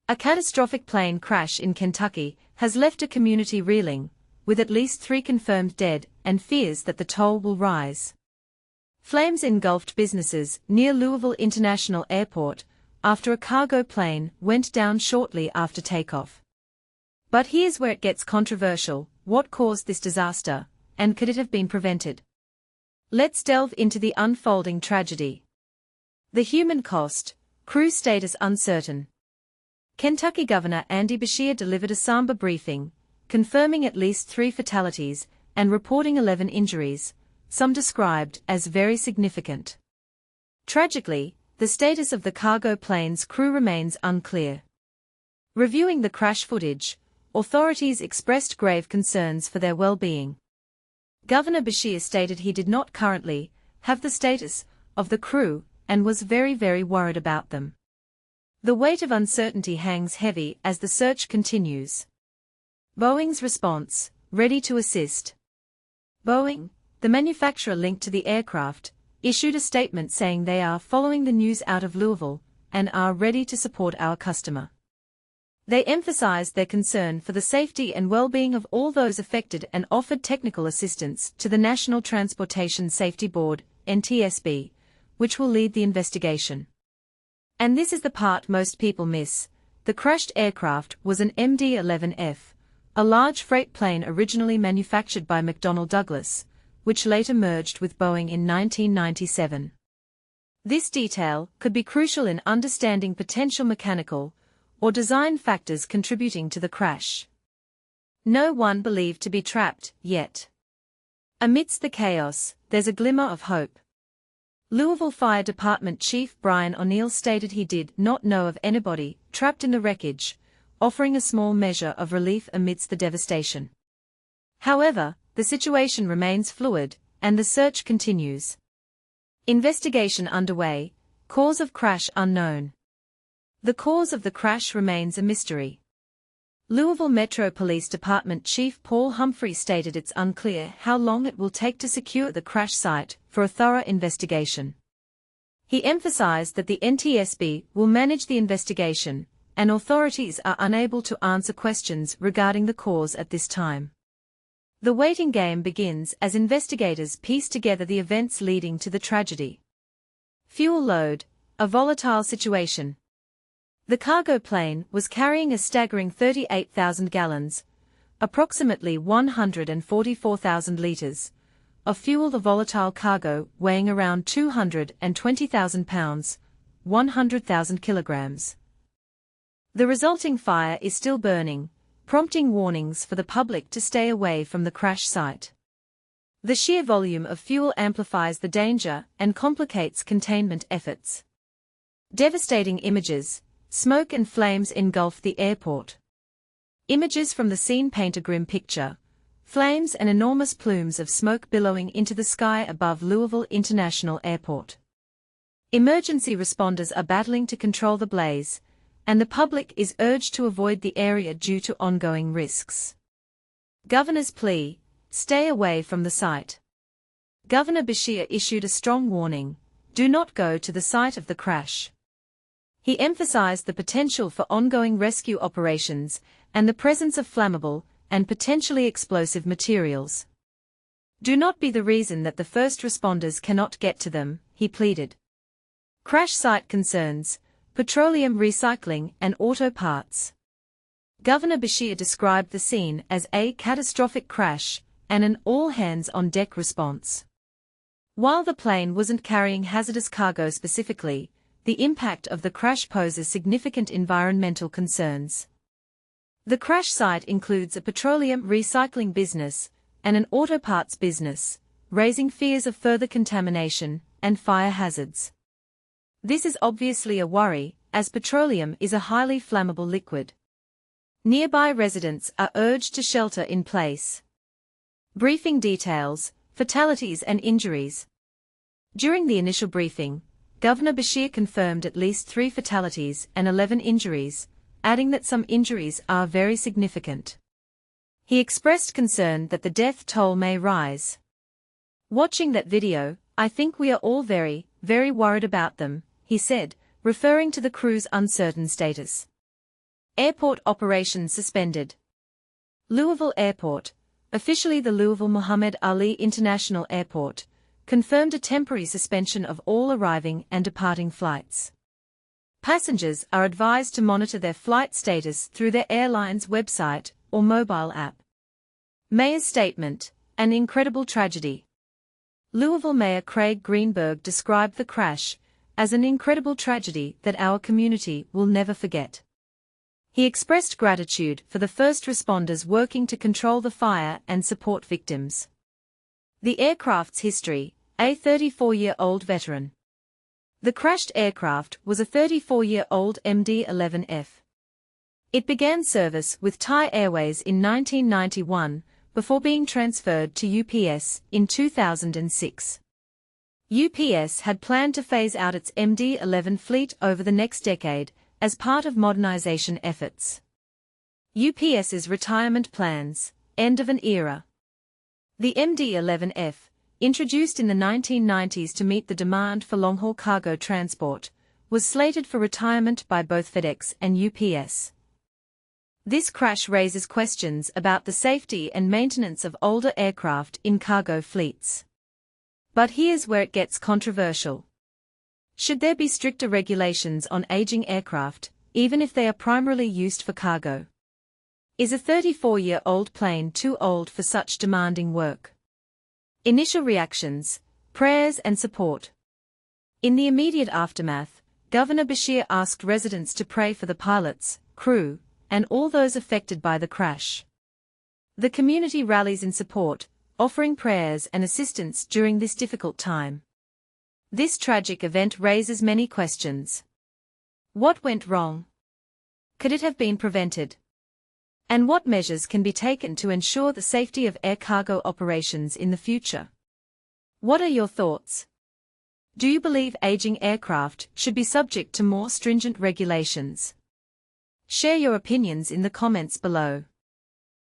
A catastrophic plane crash in Kentucky has left a community reeling, with at least 3 confirmed dead and fears that the toll will rise. Flames engulfed businesses near Louisville International Airport after a cargo plane went down shortly after takeoff. But here's where it gets controversial: what caused this disaster, and could it have been prevented? Let's delve into the unfolding tragedy. The human cost, crew status uncertain. Kentucky Governor Andy Beshear delivered a somber briefing, confirming at least 3 fatalities and reporting 11 injuries, some described as very significant. Tragically, the status of the cargo plane's crew remains unclear. Reviewing the crash footage, authorities expressed grave concerns for their well-being. Governor Beshear stated he did not currently have the status of the crew and was very worried about them. The weight of uncertainty hangs heavy as the search continues. Boeing's response: ready to assist. Boeing, the manufacturer linked to the aircraft, issued a statement saying they are following the news out of Louisville and are ready to support our customer. They emphasized their concern for the safety and well-being of all those affected and offered technical assistance to the National Transportation Safety Board, NTSB, which will lead the investigation. And this is the part most people miss: the crashed aircraft was an MD-11F, a large freight plane originally manufactured by McDonnell Douglas, which later merged with Boeing in 1997. This detail could be crucial in understanding potential mechanical or design factors contributing to the crash. No one believed to be trapped yet. Amidst the chaos, there's a glimmer of hope. Louisville Fire Department Chief Brian O'Neill stated he did not know of anybody trapped in the wreckage, offering a small measure of relief amidst the devastation. However, the situation remains fluid, and the search continues. Investigation underway, cause of crash unknown. The cause of the crash remains a mystery. Louisville Metro Police Department Chief Paul Humphrey stated it's unclear how long it will take to secure the crash site for a thorough investigation. He emphasized that the NTSB will manage the investigation, and authorities are unable to answer questions regarding the cause at this time. The waiting game begins as investigators piece together the events leading to the tragedy. Fuel load: a volatile situation. The cargo plane was carrying a staggering 38,000 gallons, approximately 144,000 liters, of fuel. The volatile cargo, weighing around 220,000 pounds, 100,000 kilograms. The resulting fire is still burning, prompting warnings for the public to stay away from the crash site. The sheer volume of fuel amplifies the danger and complicates containment efforts. Devastating images: smoke and flames engulf the airport. Images from the scene paint a grim picture: flames and enormous plumes of smoke billowing into the sky above Louisville International Airport. Emergency responders are battling to control the blaze, and the public is urged to avoid the area due to ongoing risks. Governor's plea: stay away from the site. Governor Beshear issued a strong warning: do not go to the site of the crash. He emphasized the potential for ongoing rescue operations and the presence of flammable and potentially explosive materials. Do not be the reason that the first responders cannot get to them, he pleaded. Crash site concerns: petroleum recycling and auto parts. Governor Beshear described the scene as a catastrophic crash and an all-hands-on-deck response. While the plane wasn't carrying hazardous cargo specifically, the impact of the crash poses significant environmental concerns. The crash site includes a petroleum recycling business and an auto parts business, raising fears of further contamination and fire hazards. This is obviously a worry, as petroleum is a highly flammable liquid. Nearby residents are urged to shelter in place. Briefing details: fatalities and injuries. During the initial briefing, Governor Beshear confirmed at least 3 fatalities and 11 injuries, adding that some injuries are very significant. He expressed concern that the death toll may rise. Watching that video, I think we are all very worried about them, he said, referring to the crew's uncertain status. Airport operations suspended. Louisville Airport, officially the Louisville Muhammad Ali International Airport, confirmed a temporary suspension of all arriving and departing flights. Passengers are advised to monitor their flight status through their airline's website or mobile app. Mayor's statement: an incredible tragedy. Louisville Mayor Craig Greenberg described the crash as an incredible tragedy that our community will never forget. He expressed gratitude for the first responders working to control the fire and support victims. The aircraft's history: a 34-year-old veteran. The crashed aircraft was a 34-year-old MD-11F. It began service with Thai Airways in 1991, before being transferred to UPS in 2006. UPS had planned to phase out its MD-11 fleet over the next decade as part of modernization efforts. UPS's retirement plans: end of an era. The MD-11F, introduced in the 1990s to meet the demand for long-haul cargo transport, was slated for retirement by both FedEx and UPS. This crash raises questions about the safety and maintenance of older aircraft in cargo fleets. But here's where it gets controversial. Should there be stricter regulations on aging aircraft, even if they are primarily used for cargo? Is a 34-year-old plane too old for such demanding work? Initial reactions: prayers and support. In the immediate aftermath, Governor Beshear asked residents to pray for the pilots, crew, and all those affected by the crash. The community rallies in support, offering prayers and assistance during this difficult time. This tragic event raises many questions. What went wrong? Could it have been prevented? And what measures can be taken to ensure the safety of air cargo operations in the future? What are your thoughts? Do you believe aging aircraft should be subject to more stringent regulations? Share your opinions in the comments below.